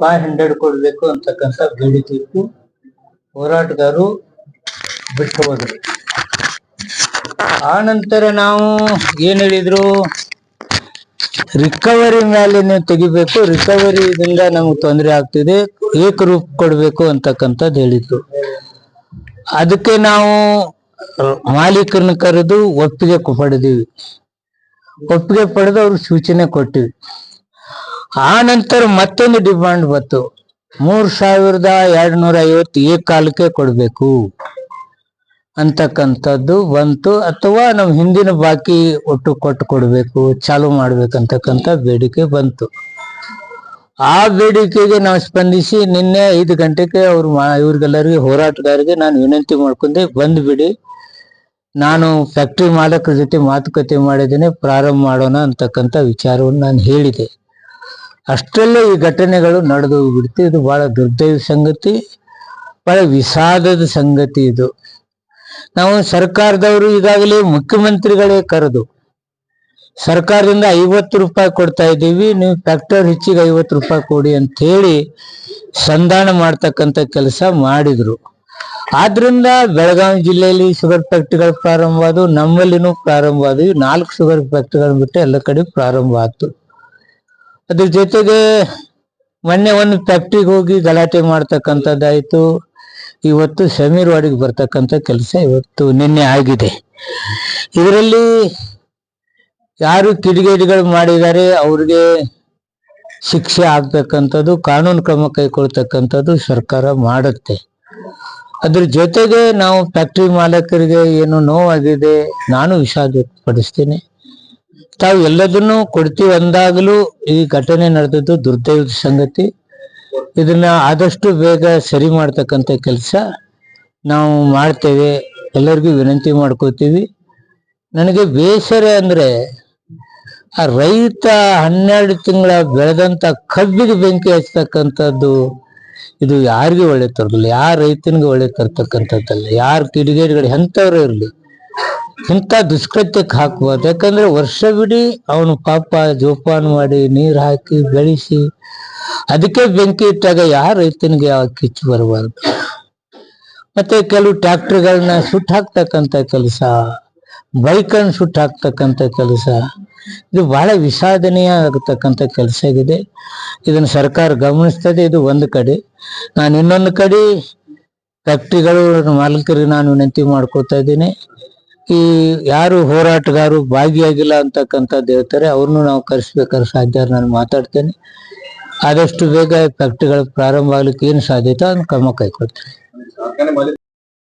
500 ಕೊಡ್ಬೇಕು ಅಂತಕ್ಕಂಥ ಬೇಡಿಕೆ ಇತ್ತು. ಹೋರಾಟಗಾರರು ಬಿಟ್ಟು ಹೋದ್ರು. ಆ ನಂತರ ನಾವು ಏನ್ ಹೇಳಿದ್ರು, ರಿಕವರಿ ಮೇಲೆ ನೀವು ತೆಗಿಬೇಕು, ರಿಕವರಿ ಇದರಿಂದ ನಮ್ಗೆ ತೊಂದರೆ ಆಗ್ತಿದೆ, ಏಕರೂಪ ಕೊಡ್ಬೇಕು ಅಂತಕ್ಕಂಥದ್ದು ಹೇಳಿದ್ರು. ಅದಕ್ಕೆ ನಾವು ಮಾಲೀಕರನ್ನ ಕರೆದು ಒಪ್ಪಿಗೆ ಪಡೆದಿವಿ. ಒಪ್ಪಿಗೆ ಪಡೆದು ಅವ್ರು ಸೂಚನೆ ಕೊಟ್ಟಿವಿ. ಆ ನಂತರ ಮತ್ತೊಂದು ಡಿಮಾಂಡ್ ಬಂತು, 3250 ಏಕಾಲಕ್ಕೆ ಕೊಡ್ಬೇಕು ಅಂತಕ್ಕಂಥದ್ದು ಬಂತು. ಅಥವಾ ನಾವು ಹಿಂದಿನ ಬಾಕಿ ಒಟ್ಟು ಕೊಟ್ಟು ಕೊಡ್ಬೇಕು, ಚಾಲು ಮಾಡ್ಬೇಕಂತಕ್ಕಂಥ ಬೇಡಿಕೆ ಬಂತು. ಆ ಬೇಡಿಕೆಗೆ ನಾವು ಸ್ಪಂದಿಸಿ ನಿನ್ನೆ 5 ಗಂಟೆಗೆ ಇವ್ರಿಗೆಲ್ಲರಿಗೆ ಹೋರಾಟಗಾರರಿಗೆ ನಾನು ವಿನಂತಿ ಮಾಡ್ಕೊಂಡೆ, ಬಂದ್ಬಿಡಿ, ನಾನು ಫ್ಯಾಕ್ಟ್ರಿ ಮಾಲಕರ ಜೊತೆ ಮಾತುಕತೆ ಮಾಡಿದ್ದೇನೆ, ಪ್ರಾರಂಭ ಮಾಡೋಣ ಅಂತಕ್ಕಂಥ ವಿಚಾರವನ್ನು ನಾನು ಹೇಳಿದೆ. ಅಷ್ಟರಲ್ಲೇ ಈ ಘಟನೆಗಳು ನಡೆದು ಹೋಗ್ಬಿಡ್ತು. ಇದು ಬಹಳ ದುರ್ದೈವ ಸಂಗತಿ, ಬಹಳ ವಿಷಾದದ ಸಂಗತಿ. ಇದು ನಾವು ಸರ್ಕಾರದವರು ಈಗಾಗಲೇ ಮುಖ್ಯಮಂತ್ರಿಗಳೇ ಕರೆದು ಸರ್ಕಾರದಿಂದ 50 ರೂಪಾಯಿ ಕೊಡ್ತಾ ಇದ್ದೀವಿ, ನೀವು ಫ್ಯಾಕ್ಟರ್ ಹೆಚ್ಚಿಗೆ 50 ರೂಪಾಯಿ ಕೊಡಿ ಅಂತ ಹೇಳಿ ಸಂಧಾನ ಮಾಡ್ತಕ್ಕಂಥ ಕೆಲಸ ಮಾಡಿದ್ರು. ಆದ್ರಿಂದ ಬೆಳಗಾವಿ ಜಿಲ್ಲೆಯಲ್ಲಿ ಶುಗರ್ ಫ್ಯಾಕ್ಟ್ರಿಗಳು ಪ್ರಾರಂಭವಾದವು, ನಮ್ಮಲ್ಲಿನೂ ಪ್ರಾರಂಭವಾದವು. 4 ಶುಗರ್ ಫ್ಯಾಕ್ಟ್ರಿಗಳು ಬಿಟ್ಟು ಎಲ್ಲ ಕಡೆ ಪ್ರಾರಂಭ ಆಯ್ತು. ಅದ್ರ ಜೊತೆಗೆ ಮೊನ್ನೆ ಒಂದು ಫ್ಯಾಕ್ಟ್ರಿಗೆ ಹೋಗಿ ಗಲಾಟೆ ಮಾಡ್ತಕ್ಕಂಥದ್ದಾಯ್ತು. ಇವತ್ತು ಸಮೀರ್ ವಾಡಿಗೆ ಬರ್ತಕ್ಕಂಥ ಕೆಲಸ ನಿನ್ನೆ ಆಗಿದೆ. ಇದರಲ್ಲಿ ಯಾರು ಕಿಡಿಗೇಡಿಗಳು ಮಾಡಿದ್ದಾರೆ ಅವ್ರಿಗೆ ಶಿಕ್ಷೆ ಆಗ್ತಕ್ಕಂಥದ್ದು, ಕಾನೂನು ಕ್ರಮ ಕೈಗೊಳ್ತಕ್ಕಂಥದ್ದು ಸರ್ಕಾರ ಮಾಡುತ್ತೆ. ಅದ್ರ ಜೊತೆಗೆ ನಾವು ಫ್ಯಾಕ್ಟ್ರಿ ಮಾಲಕರಿಗೆ ಏನು ನೋವಾಗಿದೆ ನಾನು ವಿಷಾದ ವ್ಯಕ್ತಪಡಿಸ್ತೇನೆ. ತಾವು ಎಲ್ಲದನ್ನೂ ಕೊಡ್ತೀವಿ ಅಂದಾಗಲೂ ಈ ಘಟನೆ ನಡೆದದ್ದು ದುರ್ದೈವದ ಸಂಗತಿ. ಇದನ್ನ ಆದಷ್ಟು ಬೇಗ ಸರಿ ಮಾಡ್ತಕ್ಕಂಥ ಕೆಲಸ ನಾವು ಮಾಡ್ತೇವೆ, ಎಲ್ಲರಿಗೂ ವಿನಂತಿ ಮಾಡ್ಕೋತೀವಿ. ನನಗೆ ಬೇಸರ ಅಂದ್ರೆ ಆ ರೈತ 12 ತಿಂಗಳ ಬೆಳೆದಂತ ಕಬ್ಬಿಗೆ ಬೆಂಕಿ ಹಚ್ಚತಕ್ಕಂಥದ್ದು, ಇದು ಯಾರಿಗೂ ಒಳ್ಳೆ ತರಲಿಲ್ಲ, ಯಾರ ರೈತನಿಗೆ ಒಳ್ಳೆ ತರ್ತಕ್ಕಂಥದ್ದಲ್ಲ. ಯಾರ ಕಿಡಿಗೇಡಿಗಳು ಎಂಥವ್ರು ಇರಲಿ ಇಂಥ ದುಷ್ಕೃತ್ಯಕ್ಕೆ ಹಾಕ್ಬೋದು. ಯಾಕಂದ್ರೆ ವರ್ಷವಿಡೀ ಅವನು ಪಾಪ ಜೋಪಾನ ಮಾಡಿ ನೀರು ಹಾಕಿ ಬೆಳೆಸಿ ಅದಕ್ಕೆ ಬೆಂಕಿ ಇಟ್ಟಾಗ ಯಾರ ರೈತನಿಗೆ ಯಾವ ಕಿಚ್ಚು ಬರಬಾರ್ದು. ಮತ್ತೆ ಕೆಲವು ಟ್ರ್ಯಾಕ್ಟರ್ಗಳನ್ನ ಸುಟ್ಟು ಹಾಕ್ತಕ್ಕಂಥ ಕೆಲಸ, ಬೈಕನ್ನು ಸುಟ್ಟು ಹಾಕ್ತಕ್ಕಂಥ ಕೆಲಸ, ಇದು ಬಹಳ ವಿಷಾದನೀಯ ಆಗತಕ್ಕಂಥ ಕೆಲಸ ಆಗಿದೆ. ಇದನ್ನು ಸರ್ಕಾರ ಗಮನಿಸ್ತದೆ. ಇದು ಒಂದು ಕಡೆ. ನಾನು ಇನ್ನೊಂದು ಕಡೆ ಫ್ಯಾಕ್ಟ್ರಿಗಳು ಮಾಲೀಕರಿಗೆ ನಾನು ವಿನಂತಿ ಮಾಡ್ಕೊತಾ ಇದ್ದೀನಿ, ಈ ಯಾರು ಹೋರಾಟಗಾರರು ಭಾಗಿಯಾಗಿಲ್ಲ ಅಂತಕ್ಕಂಥದ್ದು ಹೇಳ್ತಾರೆ ಅವ್ರನ್ನು ನಾವು ಕರೆಸ್ಬೇಕಾದ್ರೆ ಸಾಧ್ಯ ನಾನು ಮಾತಾಡ್ತೇನೆ. ಆದಷ್ಟು ಬೇಗ ಫ್ಯಾಕ್ಟ್ರಿಗಳು ಪ್ರಾರಂಭ ಆಗ್ಲಿಕ್ಕೆ ಏನು ಸಾಧ್ಯತೆ ಅದನ್ನು ಕ್ರಮ ಕೈಗೊಳ್ತೇನೆ.